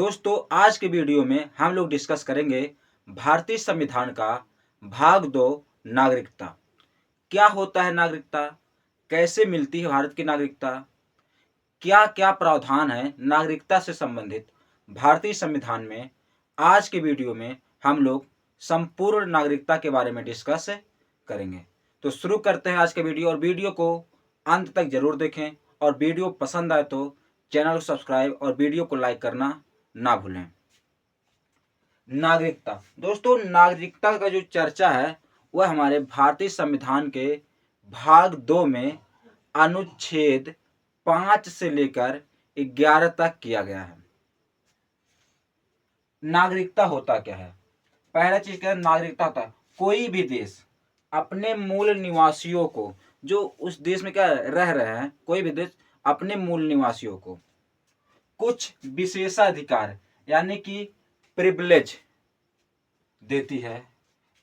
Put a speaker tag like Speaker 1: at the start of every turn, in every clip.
Speaker 1: दोस्तों आज के वीडियो में हम लोग डिस्कस करेंगे भारतीय संविधान का भाग 2 नागरिकता। क्या होता है नागरिकता, कैसे मिलती है भारत की नागरिकता, क्या क्या प्रावधान है नागरिकता से संबंधित भारतीय संविधान में। आज के वीडियो में हम लोग संपूर्ण नागरिकता के बारे में डिस्कस करेंगे। तो शुरू करते हैं आज के वीडियो, और वीडियो को अंत तक जरूर देखें, और वीडियो पसंद आए तो चैनल को सब्सक्राइब और वीडियो को लाइक करना ना भूलें। नागरिकता, दोस्तों नागरिकता का जो चर्चा है वह हमारे भारतीय संविधान के भाग 2 में अनुच्छेद 5 से लेकर 11 तक किया गया है। नागरिकता होता क्या है? पहला चीज क्या है? नागरिकता होता है कोई भी देश अपने मूल निवासियों को, जो उस देश में क्या रह रहे हैं, कोई भी देश अपने मूल निवासियों को कुछ विशेषाधिकार यानी कि प्रिविलेज देती है।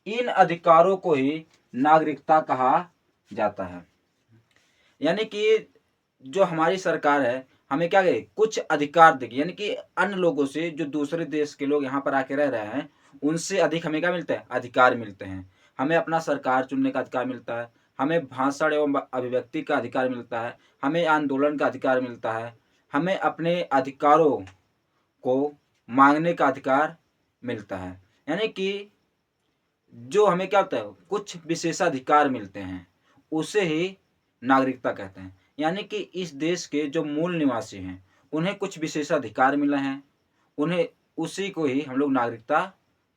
Speaker 1: इन अधिकारों को ही नागरिकता कहा जाता है। यानी कि जो हमारी सरकार है हमें क्या कहे, कुछ अधिकार देगी, यानी कि अन्य लोगों से, जो दूसरे देश के लोग यहाँ पर आके रह रहे हैं उनसे अधिक हमें क्या मिलता है, अधिकार मिलते हैं। हमें अपना सरकार चुनने का अधिकार मिलता है, हमें भाषण एवं अभिव्यक्ति का अधिकार मिलता है, हमें आंदोलन का अधिकार मिलता है, हमें अपने अधिकारों को मांगने का अधिकार मिलता है। यानी कि जो हमें क्या होता है, कुछ विशेषाधिकार मिलते हैं, उसे ही नागरिकता कहते हैं। यानी कि इस देश के जो मूल निवासी हैं उन्हें कुछ विशेषाधिकार मिले हैं, उन्हें उसी को ही हम लोग नागरिकता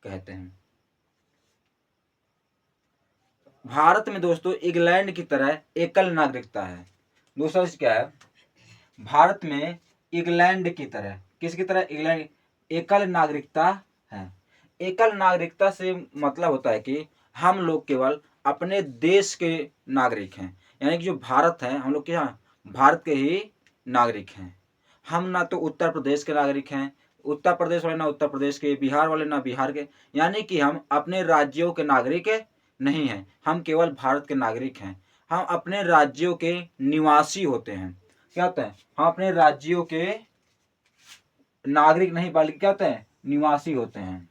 Speaker 1: कहते हैं। भारत में दोस्तों इंग्लैंड की तरह एकल नागरिकता है। दूसरा क्या है, भारत में इंग्लैंड की तरह, किसकी तरह? इंग्लैंड एकल नागरिकता है। एकल नागरिकता से मतलब होता है कि हम लोग केवल अपने देश के नागरिक हैं। यानी कि जो भारत है, हम लोग क्या भारत के ही नागरिक हैं। हम ना तो उत्तर प्रदेश के नागरिक हैं, उत्तर प्रदेश वाले ना उत्तर प्रदेश के, बिहार वाले ना बिहार के। यानी कि हम अपने राज्यों के नागरिक नहीं हैं, हम केवल भारत के नागरिक हैं। हम अपने राज्यों के निवासी होते हैं। क्या होता है, हम अपने राज्यों के नागरिक नहीं बल्कि क्या होते हैं, निवासी होते हैं।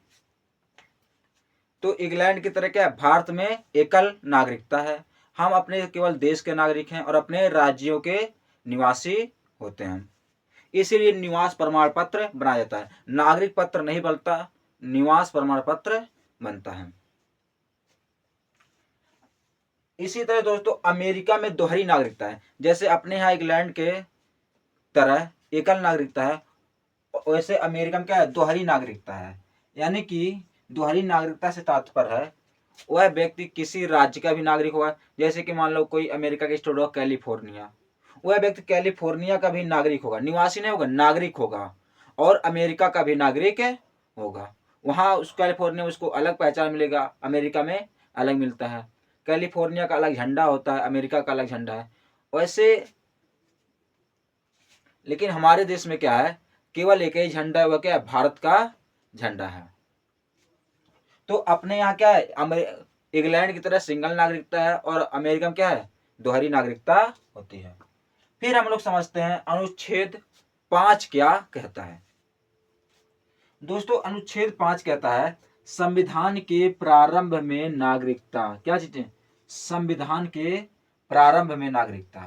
Speaker 1: तो इंग्लैंड की तरह क्या है, भारत में एकल नागरिकता है। हम अपने केवल देश के नागरिक हैं और अपने राज्यों के निवासी होते हैं। इसीलिए निवास प्रमाण पत्र बनाया जाता है। नागरिक पत्र नहीं बनता, निवास प्रमाण पत्र बनता है। इसी तरह दोस्तों अमेरिका में दोहरी नागरिकता है। जैसे अपने यहाँ इंग्लैंड के तरह एकल नागरिकता है, वैसे अमेरिका में क्या है, दोहरी नागरिकता है। यानी कि दोहरी नागरिकता से तात्पर्य है वह व्यक्ति किसी राज्य का भी नागरिक होगा। जैसे कि मान लो कोई अमेरिका के स्टेट होगा कैलिफोर्निया, वह व्यक्ति कैलिफोर्निया का भी नागरिक होगा, निवासी नहीं होगा, नागरिक होगा। और अमेरिका का भी नागरिक होगा। वहाँ उस कैलिफोर्निया में उसको अलग पहचान मिलेगा, अमेरिका में अलग मिलता है। कैलिफोर्निया का अलग झंडा होता है, अमेरिका का अलग झंडा है। वैसे लेकिन हमारे देश में क्या है, केवल एक ही झंडा है, वह क्या है, भारत का झंडा है। तो अपने यहाँ क्या है, इंग्लैंड की तरह सिंगल नागरिकता है, और अमेरिका में क्या है, दोहरी नागरिकता होती है। फिर हम लोग समझते हैं अनुच्छेद 5 क्या कहता है। दोस्तों अनुच्छेद 5 कहता है संविधान के प्रारंभ में नागरिकता, क्या चीजें, संविधान के प्रारंभ में नागरिकता।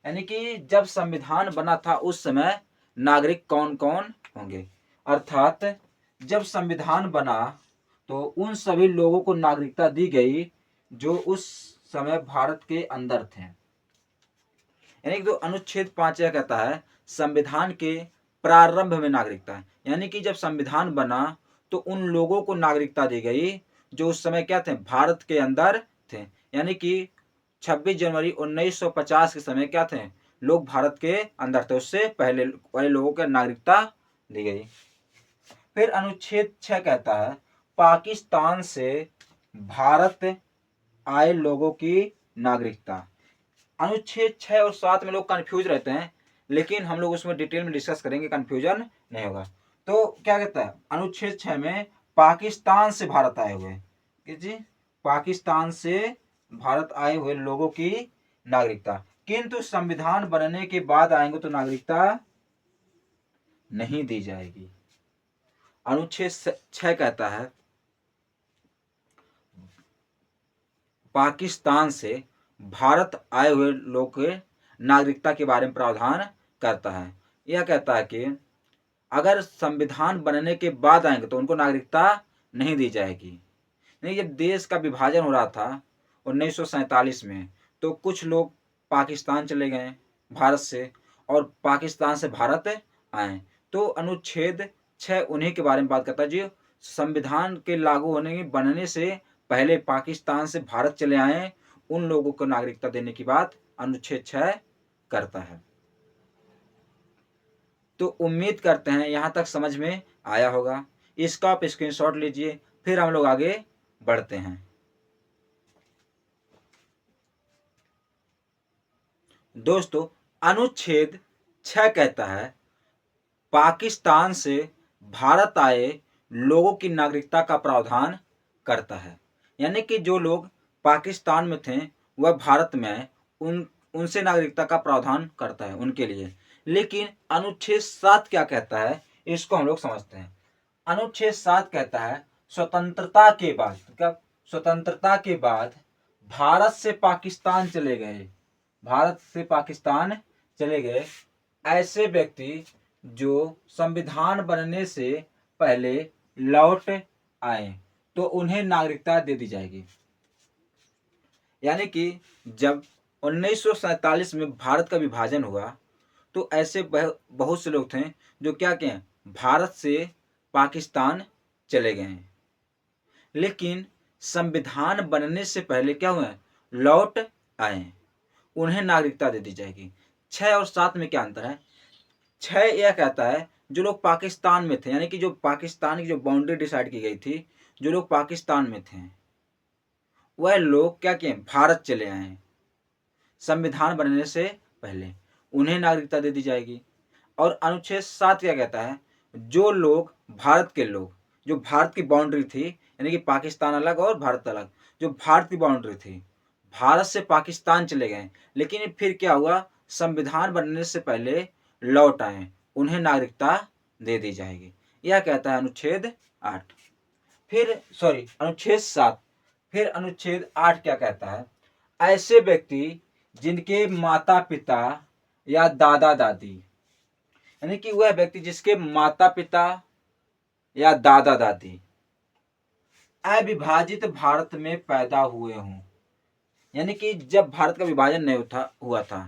Speaker 1: यानी कि जब संविधान बना था उस समय नागरिक कौन कौन होंगे। अर्थात जब संविधान बना तो उन सभी लोगों को नागरिकता दी गई जो उस समय भारत के अंदर थे। यानी कि तो अनुच्छेद 5 यह कहता है संविधान के प्रारंभ में नागरिकता है। यानी कि जब संविधान बना तो उन लोगों को नागरिकता दी गई जो उस समय क्या थे, भारत के अंदर थे। यानी कि 26 जनवरी 1950 के समय क्या थे, लोग भारत के अंदर थे, उससे पहले वाले लोगों को नागरिकता दी गई। फिर अनुच्छेद 6 कहता है पाकिस्तान से भारत आए लोगों की नागरिकता। अनुच्छेद 6 और 7 में लोग कंफ्यूज रहते हैं, लेकिन हम लोग उसमें डिटेल में डिस्कस करेंगे, कंफ्यूजन नहीं होगा। तो क्या कहता है अनुच्छेद 6 में पाकिस्तान से भारत आए हुए, जी पाकिस्तान से भारत आए हुए लोगों की नागरिकता, किंतु संविधान बनने के बाद आएंगे तो नागरिकता नहीं दी जाएगी। अनुच्छेद 6 कहता है पाकिस्तान से भारत आए हुए लोग के नागरिकता के बारे में प्रावधान करता है। यह कहता है कि अगर संविधान बनने के बाद आएंगे तो उनको नागरिकता नहीं दी जाएगी। नहीं, जब देश का विभाजन हो रहा था 1947 में, तो कुछ लोग पाकिस्तान चले गए भारत से, और पाकिस्तान से भारत आए। तो अनुच्छेद 6 उन्हीं के बारे में बात करता है जो संविधान के लागू होने के बनने से पहले पाकिस्तान से भारत चले आए, उन लोगों को नागरिकता देने की बात अनुच्छेद 6 करता है। तो उम्मीद करते हैं यहाँ तक समझ में आया होगा। इसका आप स्क्रीनशॉट लीजिए, फिर हम लोग आगे बढ़ते हैं। दोस्तों, अनुच्छेद 6 कहता है पाकिस्तान से भारत आए लोगों की नागरिकता का प्रावधान करता है। यानी कि जो लोग पाकिस्तान में थे वह भारत में आए, उनसे नागरिकता का प्रावधान करता है उनके लिए। लेकिन अनुच्छेद 7 क्या कहता है, इसको हम लोग समझते हैं। अनुच्छेद 7 कहता है स्वतंत्रता के बाद, कब? स्वतंत्रता के बाद भारत से पाकिस्तान चले गए, भारत से पाकिस्तान चले गए ऐसे व्यक्ति जो संविधान बनने से पहले लौट आए, तो उन्हें नागरिकता दे दी जाएगी। यानी कि जब 1947 में भारत का विभाजन हुआ, तो ऐसे बहुत से लोग थे जो क्या किए, भारत से पाकिस्तान चले गए, लेकिन संविधान बनने से पहले क्या हुए, लौट आए, उन्हें नागरिकता दे दी जाएगी। 6 और 7 में क्या अंतर है? 6 यह कहता है जो लोग पाकिस्तान में थे, यानी कि जो पाकिस्तान की जो बाउंड्री डिसाइड की गई थी, जो लोग पाकिस्तान में थे वह लोग क्या किए, भारत चले आए संविधान बनने से पहले, उन्हें नागरिकता दे दी जाएगी। और अनुच्छेद 7 क्या कहता है, जो लोग भारत के लोग, जो भारत की बाउंड्री थी, यानी कि पाकिस्तान अलग और भारत अलग, जो भारत की बाउंड्री थी, भारत से पाकिस्तान चले गए, लेकिन फिर क्या हुआ, संविधान बनने से पहले लौट आए, उन्हें नागरिकता दे दी जाएगी। यह कहता है अनुच्छेद 8। अनुच्छेद 7। फिर अनुच्छेद 8 क्या कहता है, ऐसे व्यक्ति जिनके माता पिता या दादा दादी, यानी कि वह व्यक्ति जिसके माता पिता या दादा दादी अविभाजित भारत में पैदा हुए हों, यानी कि जब भारत का विभाजन नहीं हुआ था,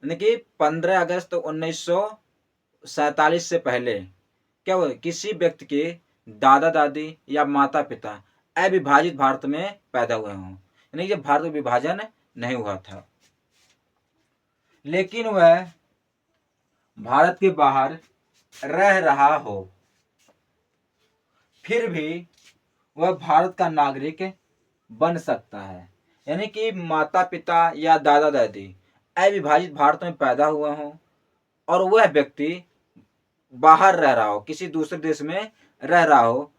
Speaker 1: यानी कि 15 अगस्त 1947 से पहले क्या हुआ, किसी व्यक्ति के दादा दादी या माता पिता अविभाजित भारत में पैदा हुए हों, यानी कि जब भारत का विभाजन नहीं हुआ था, लेकिन वह भारत के बाहर रह रहा हो, फिर भी वह भारत का नागरिक बन सकता है। यानी कि माता पिता या दादा दादी अविभाजित भारत में पैदा हुआ हो और वह व्यक्ति बाहर रह रहा हो, किसी दूसरे देश में रह रहा हो,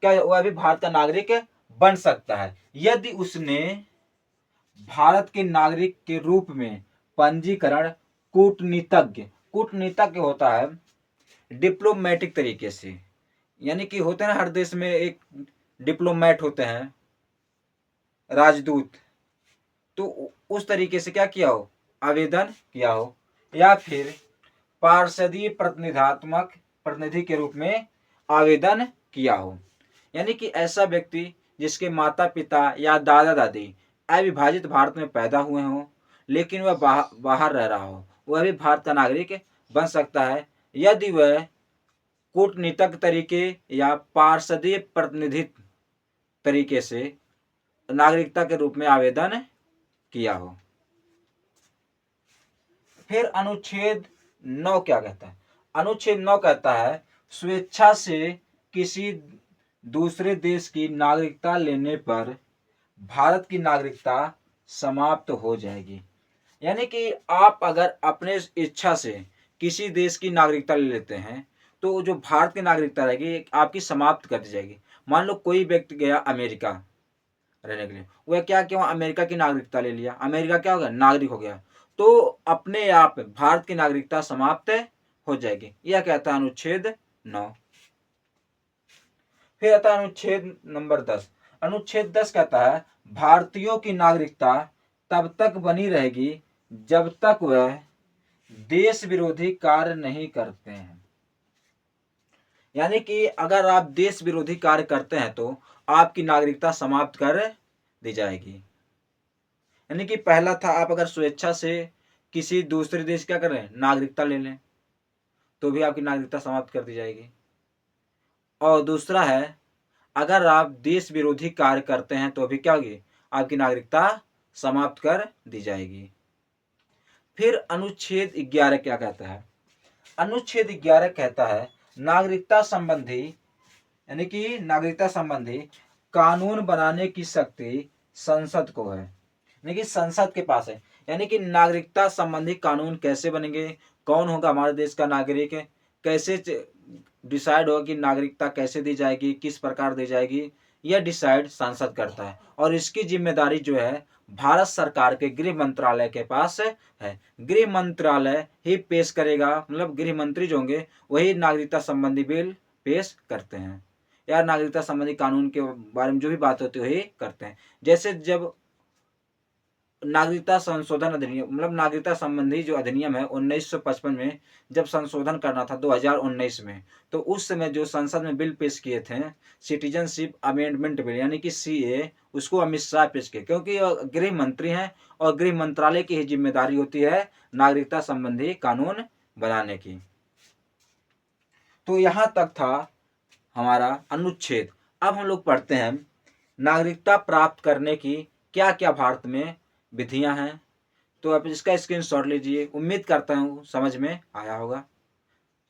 Speaker 1: क्या वह भी भारत का नागरिक बन सकता है यदि उसने भारत के नागरिक के रूप में पंजीकरण कूटनीतज्ञ होता है डिप्लोमेटिक तरीके से, यानी कि होते हैं हर देश में एक डिप्लोमेट होते हैं, राजदूत, तो उस तरीके से क्या किया हो, आवेदन किया हो, या फिर पार्षदीय प्रतिनिधि के रूप में आवेदन किया हो, यानी कि ऐसा व्यक्ति जिसके माता पिता या दादा दादी अविभाजित भारत में पैदा हुए हों, लेकिन वह बाहर रह रहा हो, वह भी भारत का नागरिक बन सकता है यदि वह कूटनीतिक तरीके या पार्षदीय प्रतिनिधित्व तरीके से नागरिकता के रूप में आवेदन किया हो। फिर अनुच्छेद 9 क्या कहता है? अनुच्छेद 9 कहता है स्वेच्छा से किसी दूसरे देश की नागरिकता लेने पर भारत की नागरिकता समाप्त हो जाएगी। यानी कि आप अगर अपने इच्छा से किसी देश की नागरिकता ले लेते हैं तो जो भारत की नागरिकता रहेगी आपकी समाप्त कर दी जाएगी। मान लो कोई व्यक्ति गया अमेरिका रहने के लिए, वह क्या किया, अमेरिका की नागरिकता ले लिया, अमेरिका क्या हो गया, नागरिक हो गया, तो अपने आप भारत की नागरिकता समाप्त हो जाएगी। यह कहता है अनुच्छेद 9। फिर आता है अनुच्छेद नंबर 10। अनुच्छेद 10 कहता है भारतीयों की नागरिकता तब तक बनी रहेगी जब तक वह देश विरोधी कार्य नहीं करते हैं। यानी कि अगर आप देश विरोधी कार्य करते हैं तो आपकी नागरिकता समाप्त कर दी जाएगी। यानी कि पहला था आप अगर स्वेच्छा से किसी दूसरे देश क्या करें नागरिकता ले लें तो भी आपकी नागरिकता समाप्त कर दी जाएगी। और दूसरा है अगर आप देश विरोधी कार्य करते हैं तो भी क्या होगी आपकी नागरिकता समाप्त कर दी जाएगी। फिर अनुच्छेद 11 क्या कहता है? अनुच्छेद 11 कहता है नागरिकता संबंधी यानी कि नागरिकता संबंधी कानून बनाने की शक्ति संसद को है। यानी कि संसद के पास है। यानी कि नागरिकता संबंधी कानून कैसे बनेंगे, कौन होगा हमारे देश का नागरिक, कैसे डिसाइड होगा कि नागरिकता कैसे दी जाएगी, किस प्रकार दी जाएगी, यह डिसाइड संसद करता है। और इसकी जिम्मेदारी जो है भारत सरकार के गृह मंत्रालय के पास है। गृह मंत्रालय ही पेश करेगा, मतलब गृह मंत्री जो होंगे वही नागरिकता संबंधी बिल पेश करते हैं या नागरिकता संबंधी कानून के बारे में जो भी बात होती है वही करते हैं। जैसे जब नागरिकता संशोधन अधिनियम मतलब नागरिकता संबंधी जो अधिनियम है 1955 में जब संशोधन करना था 2019 में, तो उस समय जो संसद में बिल पेश किए थे सिटीजनशिप अमेंडमेंट बिल यानी कि सीए, उसको अमित शाह पेश किए क्योंकि गृह मंत्री हैं और गृह मंत्रालय की ही जिम्मेदारी होती है नागरिकता संबंधी कानून बनाने की। तो यहाँ तक था हमारा अनुच्छेद। अब हम लोग पढ़ते हैं नागरिकता प्राप्त करने की क्या क्या भारत में विधियां हैं। तो आप इसका स्क्रीनशॉट लीजिए, उम्मीद करता हूँ समझ में आया होगा।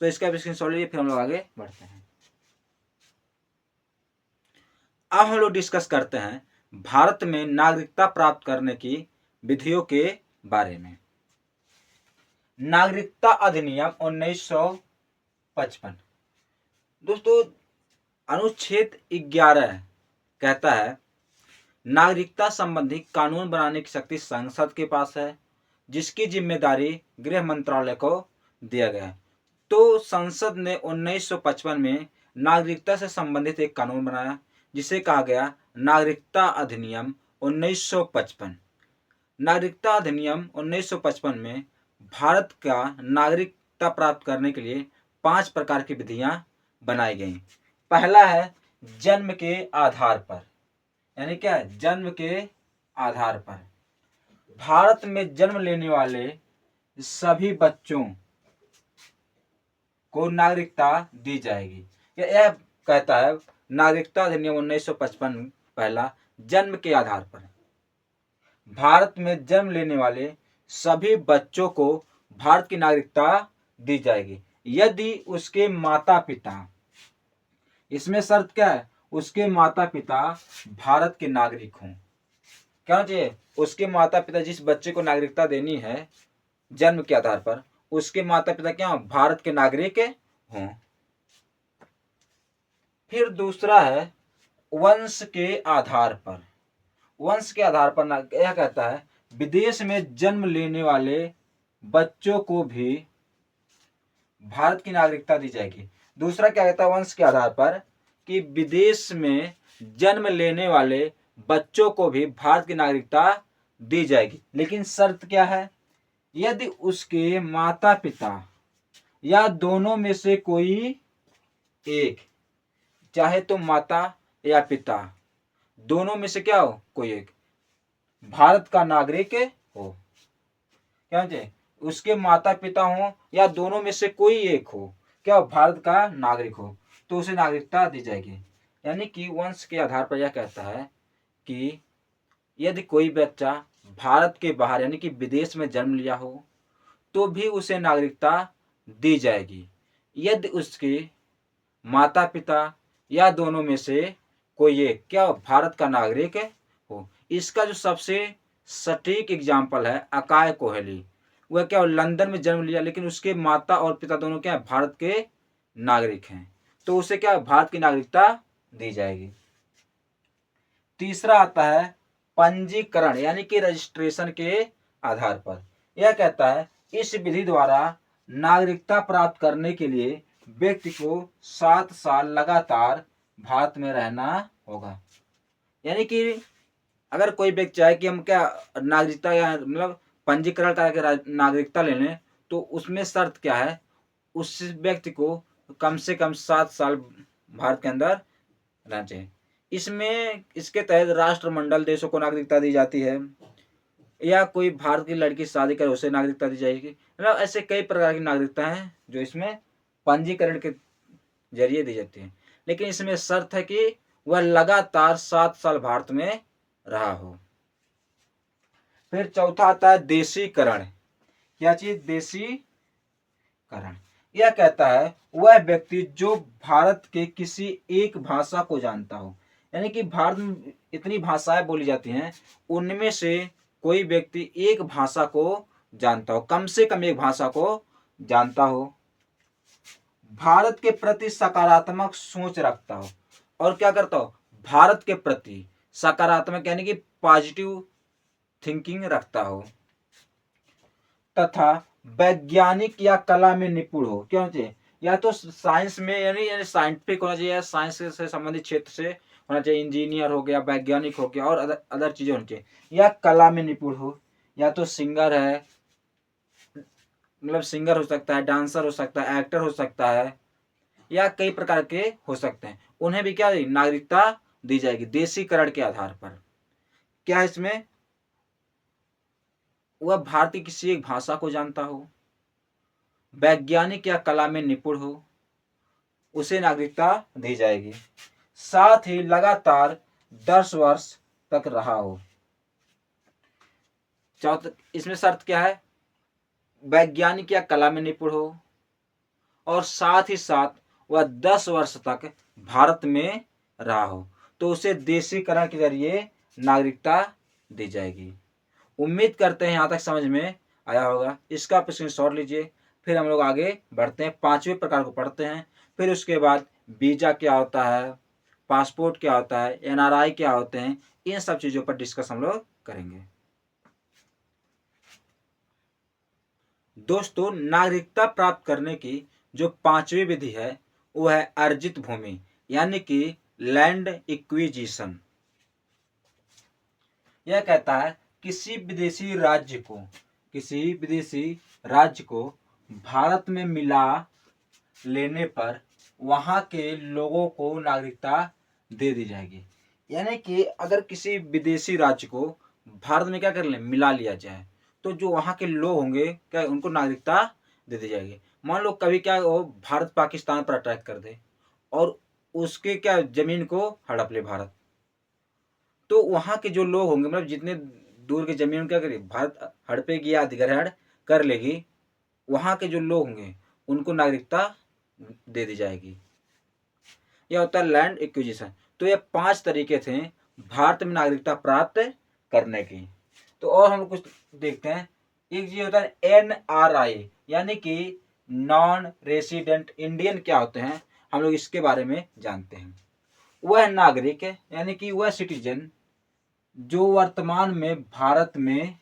Speaker 1: तो इसका भी स्क्रीनशॉट लीजिए, फिर हम लोग आगे बढ़ते हैं। अब हम लोग डिस्कस करते हैं भारत में नागरिकता प्राप्त करने की विधियों के बारे में। नागरिकता अधिनियम 1955। दोस्तों अनुच्छेद 11 कहता है नागरिकता संबंधी कानून बनाने की शक्ति संसद के पास है जिसकी जिम्मेदारी गृह मंत्रालय को दिया गया है। तो संसद ने 1955 में नागरिकता से संबंधित एक कानून बनाया जिसे कहा गया नागरिकता अधिनियम 1955। नागरिकता अधिनियम 1955 में भारत का नागरिकता प्राप्त करने के लिए 5 प्रकार की विधियां बनाई गई। पहला है जन्म के आधार पर, यानी क्या है जन्म के आधार पर भारत में जन्म लेने वाले सभी बच्चों को नागरिकता दी जाएगी। यह कहता है नागरिकता अधिनियम 1955 पहला जन्म के आधार पर भारत में जन्म लेने वाले सभी बच्चों को भारत की नागरिकता दी जाएगी यदि उसके माता पिता, इसमें शर्त क्या है उसके माता पिता भारत के नागरिक हों। क्या होना चाहिए उसके माता पिता, जिस बच्चे को नागरिकता देनी है जन्म के आधार पर उसके माता पिता क्या भारत के नागरिक हों। फिर दूसरा है वंश के आधार पर। वंश के आधार पर यह कहता है विदेश में जन्म लेने वाले बच्चों को भी भारत की नागरिकता दी जाएगी। दूसरा क्या कहता है वंश के आधार पर कि विदेश में जन्म लेने वाले बच्चों को भी भारत की नागरिकता दी जाएगी, लेकिन शर्त क्या है यदि उसके माता पिता या दोनों में से कोई एक, चाहे तो माता या पिता दोनों में से क्या हो कोई एक भारत का नागरिक हो। क्या चाहिए उसके माता पिता हो या दोनों में से कोई एक हो क्या भारत का नागरिक हो तो उसे नागरिकता दी जाएगी। यानी कि वंश के आधार पर यह कहता है कि यदि कोई बच्चा भारत के बाहर यानी कि विदेश में जन्म लिया हो तो भी उसे नागरिकता दी जाएगी यदि उसके माता पिता या दोनों में से कोई एक क्या भारत का नागरिक हो। इसका जो सबसे सटीक एग्जाम्पल है अकाय कोहली, वह क्या लंदन में जन्म लिया लेकिन उसके माता और पिता दोनों क्या भारत के नागरिक हैं तो उसे क्या भारत की नागरिकता दी जाएगी। तीसरा आता है पंजीकरण यानी कि रजिस्ट्रेशन के आधार पर। यह कहता है इस विधि द्वारा नागरिकता प्राप्त करने के लिए व्यक्ति को 7 साल लगातार भारत में रहना होगा। यानी कि अगर कोई व्यक्ति चाहे कि हम क्या नागरिकता या मतलब पंजीकरण करा के नागरिकता ले लें, तो उसमें शर्त क्या है, उस व्यक्ति को कम से कम 7 साल भारत के अंदर रहना चाहिए। इसमें इसके तहत राष्ट्रमंडल देशों को नागरिकता दी जाती है, या कोई भारत की लड़की शादी करे उसे नागरिकता दी जाएगी। मतलब ऐसे कई प्रकार की नागरिकता हैं जो इसमें पंजीकरण के जरिए दी जाती है। लेकिन इसमें शर्त है कि वह लगातार 7 साल भारत में रहा हो। फिर चौथा आता है देशीकरण। क्या चीज? देशीकरण। यह कहता है वह व्यक्ति जो भारत के किसी एक भाषा को जानता हो। यानी कि भारत में इतनी भाषाएं बोली जाती हैं, उनमें से कोई व्यक्ति एक भाषा को जानता हो, कम से कम एक भाषा को जानता हो, भारत के प्रति सकारात्मक सोच रखता हो, और क्या करता हो, भारत के प्रति सकारात्मक यानी कि पॉजिटिव थिंकिंग रखता हो, तथा वैज्ञानिक या कला में निपुण हो। क्या होना चाहिए? या तो साइंस में यानी साइंटिफिक होना चाहिए, या साइंस से संबंधित क्षेत्र से होना चाहिए, इंजीनियर हो गया, वैज्ञानिक हो गया, और अदर चीजें होनी चाहिए। या कला में निपुण हो, या तो सिंगर है, मतलब सिंगर हो सकता है, डांसर हो सकता है, एक्टर हो सकता है, या कई प्रकार के हो सकते हैं। उन्हें भी क्या नागरिकता दी जाएगी देशीकरण के आधार पर। क्या है इसमें? वह भारतीय किसी एक भाषा को जानता हो, वैज्ञानिक या कला में निपुण हो, उसे नागरिकता दी जाएगी, साथ ही लगातार 10 वर्ष तक रहा हो। चौथा, इसमें शर्त क्या है? वैज्ञानिक या कला में निपुण हो, और साथ ही साथ वह 10 वर्ष तक भारत में रहा हो, तो उसे देशीकरण के जरिए नागरिकता दी जाएगी। उम्मीद करते हैं यहाँ तक समझ में आया होगा। इसका आप स्क्रीनशॉट लीजिए। फिर हम लोग आगे बढ़ते हैं, 5वें प्रकार को पढ़ते हैं। फिर उसके बाद वीजा क्या होता है, पासपोर्ट क्या होता है, एनआरआई क्या होते हैं, इन सब चीजों पर डिस्कस हम लोग करेंगे। दोस्तों, नागरिकता प्राप्त करने की जो 5वीं विधि है वो है अर्जित भूमि, यानी कि लैंड इक्विजिशन। यह कहता है किसी विदेशी राज्य को भारत में मिला लेने पर वहां के लोगों को नागरिकता दे दी जाएगी। यानी कि अगर किसी विदेशी राज्य को भारत में क्या कर ले, मिला लिया जाए, तो जो वहां के लोग होंगे क्या उनको नागरिकता दे दी जाएगी। मान लो कभी क्या वो भारत पाकिस्तान पर अटैक कर दे और उसके क्या जमीन को हड़प ले भारत, तो वहां के जो लोग होंगे, मतलब जितने दूर की जमीन क्या करेगी भारत हड़पेगी या अधिग्रहण कर लेगी, वहां के जो लोग होंगे उनको नागरिकता दे दी जाएगी। यह होता है लैंड एक्विजिशन। तो ये 5 तरीके थे भारत में नागरिकता प्राप्त करने की। तो और हम कुछ देखते हैं। एक चीज होता है एनआरआई, यानी कि नॉन रेसिडेंट इंडियन क्या होते हैं, हम लोग इसके बारे में जानते हैं। वह नागरिक है, यानी कि वह सिटीजन जो वर्तमान में भारत में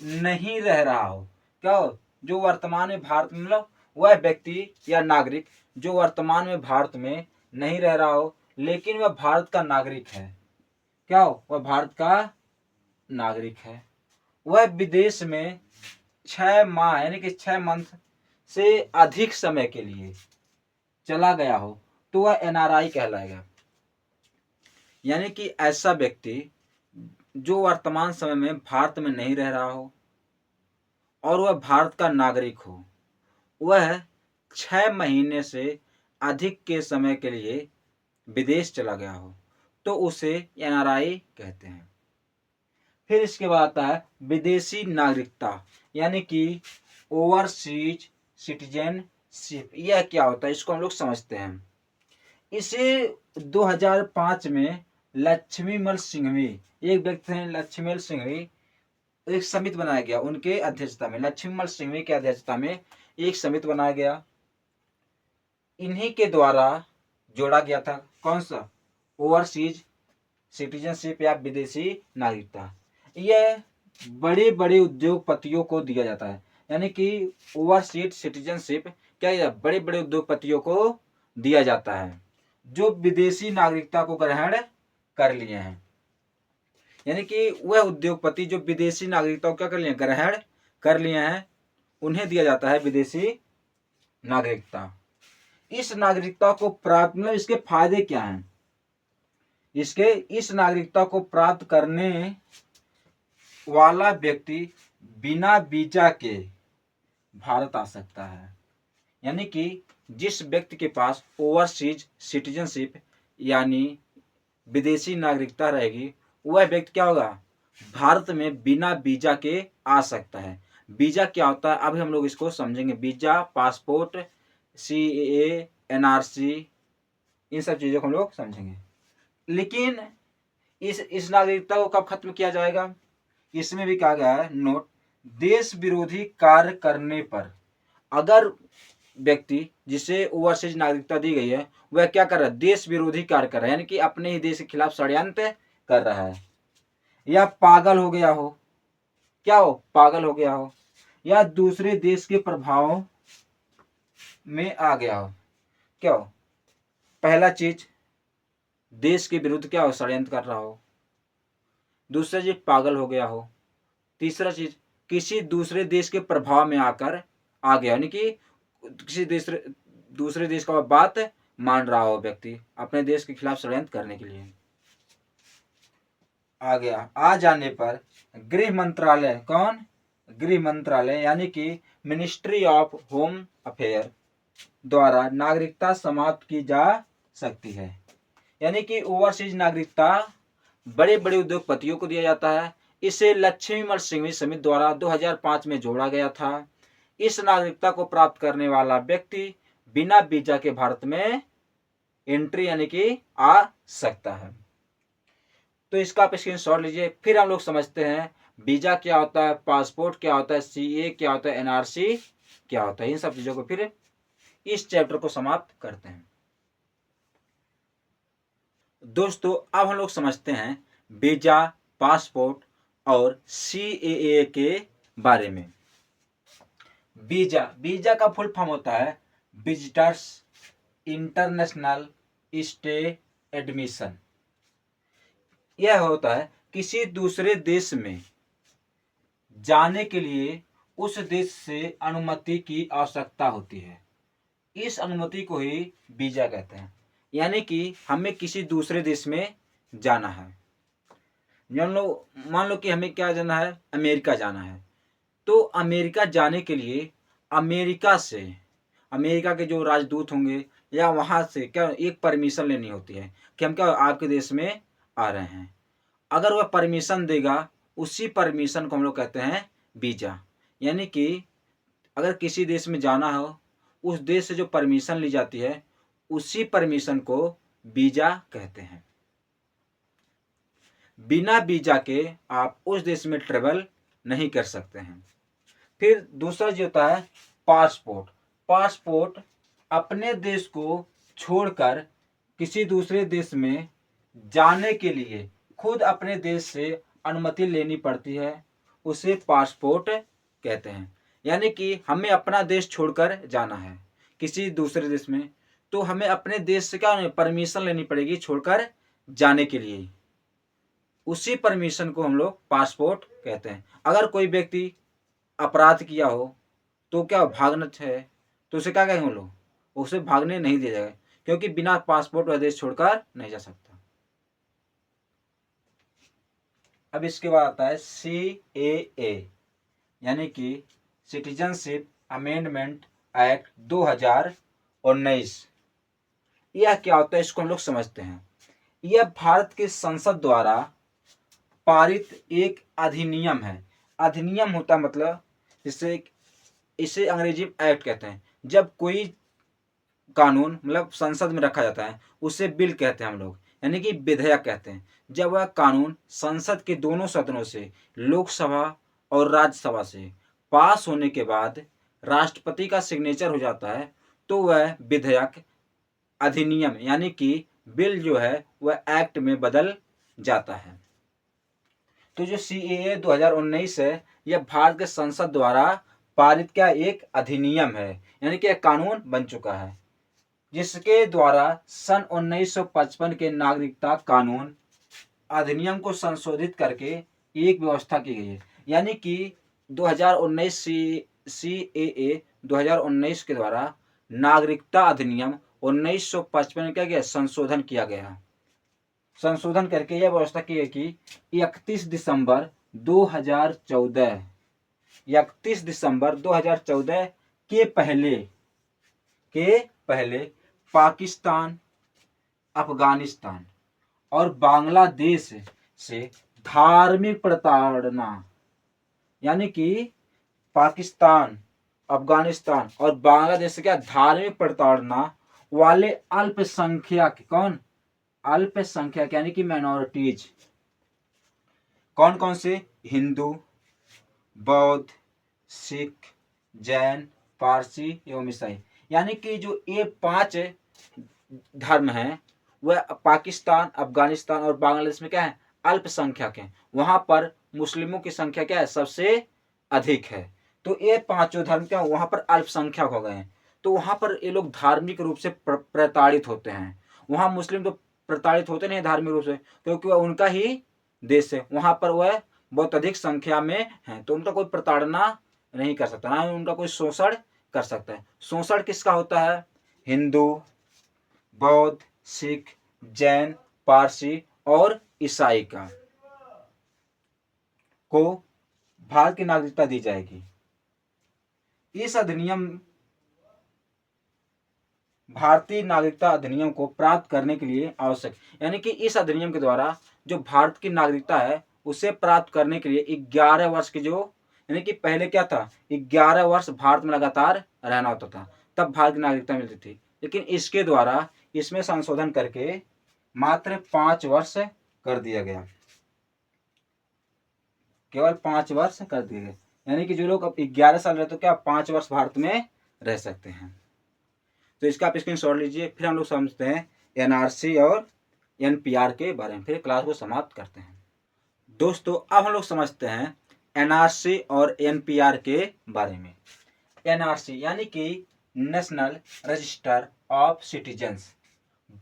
Speaker 1: नहीं रह रहा हो। क्या हो? जो वर्तमान में भारत में, मतलब वह व्यक्ति या नागरिक जो वर्तमान में भारत में नहीं रह रहा हो, लेकिन वह भारत का नागरिक है। क्या हो? वह भारत का नागरिक है। वह विदेश में 6 माह यानी कि 6 मंथ से अधिक समय के लिए चला गया हो, तो वह एनआरआई कहलाएगा। यानी कि ऐसा व्यक्ति जो वर्तमान समय में भारत में नहीं रह रहा हो और वह भारत का नागरिक हो, वह 6 महीने से अधिक के समय के लिए विदेश चला गया हो, तो उसे एनआरआई कहते हैं। फिर इसके बाद आता है विदेशी नागरिकता, यानी कि ओवरसीज सिटीजनशिप। यह क्या होता है, इसको हम लोग समझते हैं। इसे 2005 में लक्ष्मीमल सिंघवी, एक व्यक्ति हैं लक्ष्मीमल सिंघवी, एक समिति बनाया गया उनके अध्यक्षता में, लक्ष्मीमल सिंघवी की अध्यक्षता में एक समिति बनाया गया। इन्हीं के द्वारा जोड़ा गया था कौन सा, ओवरसीज सिटीजनशिप या विदेशी नागरिकता। यह बड़े बड़े उद्योगपतियों को दिया जाता है। यानी कि ओवरसीज सिटीजनशिप क्या बड़े बड़े उद्योगपतियों को दिया जाता है। जो विदेशी नागरिकता को ग्रहण कर लिए हैं, यानी कि वह उद्योगपति जो विदेशी नागरिकता को क्या कर लिए, ग्रहण कर लिए हैं, उन्हें दिया जाता है विदेशी नागरिकता। इस नागरिकता को प्राप्त, मतलब इसके फायदे क्या हैं, इस नागरिकता को प्राप्त करने वाला व्यक्ति बिना वीजा के भारत आ सकता है। यानी कि जिस व्यक्ति के पास ओवरसीज सिटीजनशिप यानी विदेशी नागरिकता रहेगी, वह व्यक्ति क्या होगा, भारत में बिना वीजा के आ सकता है। वीजा क्या होता है, अभी हम लोग इसको समझेंगे। वीजा, पासपोर्ट, CAA, NRC, इन सब चीज़ों को हम लोग समझेंगे। लेकिन इस नागरिकता को कब खत्म किया जाएगा, इसमें भी कहा गया है नोट, देश विरोधी कार्य करने पर। अगर व्यक्ति जिसे ओवरसीज नागरिकता दी गई है वह क्या कर रहा है, देश विरोधी कार्य कर रहा है, यानी कि अपने ही देश के खिलाफ षड्यंत्र कर रहा है, या पागल हो गया हो, क्या हो, पागल हो गया हो, या दूसरे देश के प्रभाव में आ गया हो। क्या हो, पहला चीज देश के विरुद्ध क्या हो, षड्यंत्र कर रहा हो। दूसरा चीज पागल हो गया हो। तीसरा चीज किसी दूसरे देश के प्रभाव में आकर आ गया, यानी कि किसी दूसरे देश का बात मान रहा हो व्यक्ति अपने देश के खिलाफ षड्यंत्र करने के लिए। आ गया, आ जाने पर गृह मंत्रालय, कौन, गृह मंत्रालय यानी कि मिनिस्ट्री ऑफ होम अफेयर द्वारा नागरिकता समाप्त की जा सकती है। यानी कि ओवरसीज नागरिकता बड़े बड़े उद्योगपतियों को दिया जाता है। इसे लक्ष्मीमल सिंघवी समिति द्वारा 2005 में जोड़ा गया था। इस नागरिकता को प्राप्त करने वाला व्यक्ति बिना वीजा के भारत में एंट्री यानी कि आ सकता है। तो इसका आप स्क्रीनशॉट लीजिए। फिर हम लोग समझते हैं वीजा क्या होता है, पासपोर्ट क्या होता है, CA क्या होता है, NRC क्या होता है। इन सब चीजों को फिर इस चैप्टर को समाप्त करते हैं। दोस्तों अब हम लोग समझते हैं वीजा, पासपोर्ट और CAA के बारे में। वीजा का फुल फॉर्म होता है विजिटर्स इंटरनेशनल स्टे एडमिशन। यह होता है किसी दूसरे देश में जाने के लिए उस देश से अनुमति की आवश्यकता होती है। इस अनुमति को ही वीजा कहते हैं। यानी कि हमें किसी दूसरे देश में जाना है, मान लो कि हमें क्या जाना है, अमेरिका जाना है। तो अमेरिका जाने के लिए अमेरिका के जो राजदूत होंगे या वहाँ से क्या एक परमिशन लेनी होती है कि हम क्या आपके देश में आ रहे हैं। अगर वह परमिशन देगा, उसी परमिशन को हम लोग कहते हैं वीजा। यानी कि अगर किसी देश में जाना हो, उस देश से जो परमिशन ली जाती है उसी परमिशन को वीजा कहते हैं। बिना वीजा के आप उस देश में ट्रेवल नहीं कर सकते हैं। फिर दूसरा जो होता है पासपोर्ट अपने देश को छोड़कर किसी दूसरे देश में जाने के लिए खुद अपने देश से अनुमति लेनी पड़ती है, उसे पासपोर्ट कहते हैं। यानी कि हमें अपना देश छोड़कर जाना है किसी दूसरे देश में, तो हमें अपने देश से क्या परमिशन लेनी पड़ेगी छोड़कर जाने के लिए। उसी परमिशन को हम लोग पासपोर्ट कहते हैं। अगर कोई व्यक्ति अपराध किया हो तो क्या भागना है, तो उसे क्या कहेंगे हम लोग, उसे भागने नहीं दिया जाएगा, क्योंकि बिना पासपोर्ट वह देश छोड़कर नहीं जा सकता। अब इसके बाद आता है CAA यानी कि सिटीजनशिप अमेंडमेंट एक्ट 2019। यह क्या होता है, इसको हम लोग समझते हैं। यह भारत के संसद द्वारा पारित एक अधिनियम है। अधिनियम होता मतलब इसे अंग्रेजी में एक्ट कहते हैं। जब कोई कानून मतलब संसद में रखा जाता है उसे बिल कहते हैं हम लोग, यानी कि विधेयक कहते हैं। जब वह कानून संसद के दोनों सदनों से, लोकसभा और राज्यसभा से पास होने के बाद राष्ट्रपति का सिग्नेचर हो जाता है, तो वह विधेयक, अधिनियम यानी कि बिल जो है वह एक्ट में बदल जाता है। तो जो CAA 2019 है, यह भारत के संसद द्वारा पारित क्या एक अधिनियम है, यानी कि एक कानून बन चुका है। जिसके द्वारा सन 1955 के नागरिकता कानून अधिनियम को संशोधित करके एक व्यवस्था की गई है। यानी कि 2019 CAA 2019 के द्वारा नागरिकता अधिनियम 1955 का क्या संशोधन किया गया। संशोधन करके यह व्यवस्था की है कि 31 दिसंबर 2014 के पहले पाकिस्तान, अफगानिस्तान और बांग्लादेश से धार्मिक प्रताड़ना, यानी कि पाकिस्तान, अफगानिस्तान और बांग्लादेश से क्या धार्मिक प्रताड़ना वाले अल्पसंख्यक, कौन अल्पसंख्यक यानी कि माइनॉरिटीज, कौन कौन से, हिंदू, बौद्ध, सिख, जैन, पारसी एवं ईसाई, यानी कि जो ये 5 धर्म हैं वह पाकिस्तान, अफगानिस्तान और बांग्लादेश में क्या है अल्पसंख्यक हैं। वहां पर मुस्लिमों की संख्या क्या है सबसे अधिक है। तो ये 5 धर्म क्या वहां पर अल्पसंख्यक हो गए हैं। तो वहां पर ये लोग धार्मिक रूप से प्रताड़ित होते हैं। वहां मुस्लिम तो प्रताड़ित होते नहीं धार्मिक रूप से, क्योंकि वह उनका ही देश है, वहां पर वह बहुत अधिक संख्या में है, तो उनका कोई प्रताड़ना नहीं कर सकता, ना उनका कोई शोषण कर सकता है। शोषण किसका होता है, हिंदू, बौद्ध, सिख, जैन, पारसी और ईसाई का को भारत की नागरिकता दी जाएगी। इस अधिनियम भारतीय नागरिकता अधिनियम को प्राप्त करने के लिए आवश्यक, यानी कि इस अधिनियम के द्वारा जो भारत की नागरिकता है उसे प्राप्त करने के लिए 11 वर्ष की जो, यानी कि पहले क्या था 11 वर्ष भारत में लगातार रहना होता था, तब भारत की नागरिकता मिलती थी। लेकिन इसके द्वारा इसमें संशोधन करके मात्र 5 वर्ष कर दिया गया, केवल 5 वर्ष कर दिए गए, यानी कि जो लोग अब 11 साल रहते तो क्या 5 वर्ष भारत में रह सकते हैं। तो इसका आप स्क्रीनशॉट लीजिए। फिर हम लोग समझते हैं एनआरसी और एनपीआर के बारे में, फिर क्लास को समाप्त करते हैं। दोस्तों अब हम लोग समझते हैं एनआरसी और एनपीआर के बारे में। एनआरसी यानी कि national register of citizens,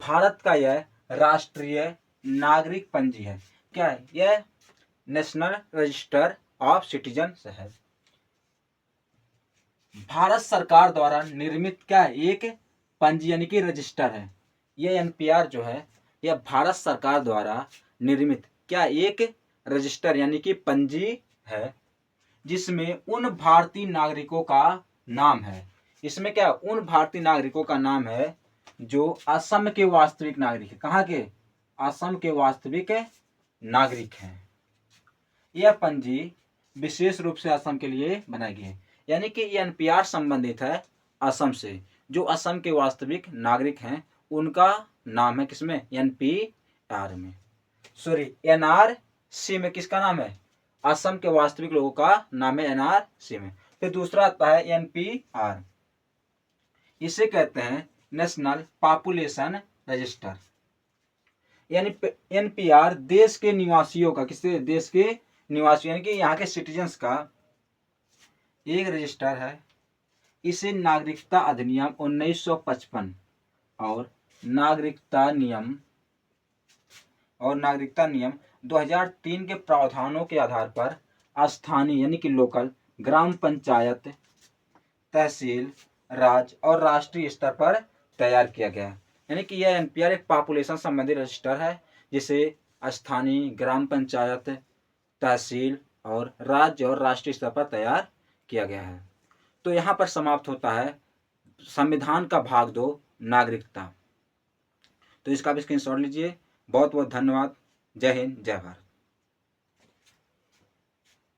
Speaker 1: Bharat का यह राष्ट्रीय नागरिक पंजी है। क्या है यह, नेशनल रजिस्टर ऑफ सिटीजन्स है। भारत सरकार द्वारा निर्मित क्या है एक पंजी यानी कि रजिस्टर है। यह एनपीआर जो है यह भारत सरकार द्वारा निर्मित क्या एक रजिस्टर यानी कि पंजी है, जिसमें उन भारतीय नागरिकों का नाम है। इसमें क्या उन भारतीय नागरिकों का नाम है जो असम के वास्तविक नागरिक है। कहाँ के, असम के वास्तविक नागरिक हैं। यह पंजी विशेष रूप से असम के लिए बनाई गई है, यानी कि एनपीआर संबंधित है असम से। जो असम के वास्तविक नागरिक हैं उनका नाम है किसमें, एनपीआर में। सॉरी एनआरसी में किसका नाम है, असम के वास्तविक लोगों का नाम है एनआरसी में। फिर दूसरा आता है एनपीआर, इसे कहते हैं नेशनल पॉपुलेशन रजिस्टर। यानी एनपीआर देश के निवासियों का, किससे, देश के निवासी यानी कि यहाँ के सिटीजन्स का एक रजिस्टर है। इसे नागरिकता अधिनियम 1955 और नागरिकता नियम 2003 के प्रावधानों के आधार पर स्थानीय यानी कि लोकल, ग्राम पंचायत, तहसील, राज्य और राष्ट्रीय स्तर पर तैयार किया गया। यानी कि यह एनपीआर एक पॉपुलेशन संबंधी रजिस्टर है जिसे स्थानीय, ग्राम पंचायत, तहसील और राज्य और राष्ट्रीय स्तर पर तैयार किया गया है। तो यहाँ पर समाप्त होता है संविधान का भाग 2 नागरिकता। तो इसका भी स्क्रीनशॉट लीजिए। बहुत बहुत धन्यवाद। जय हिंद, जय भारत।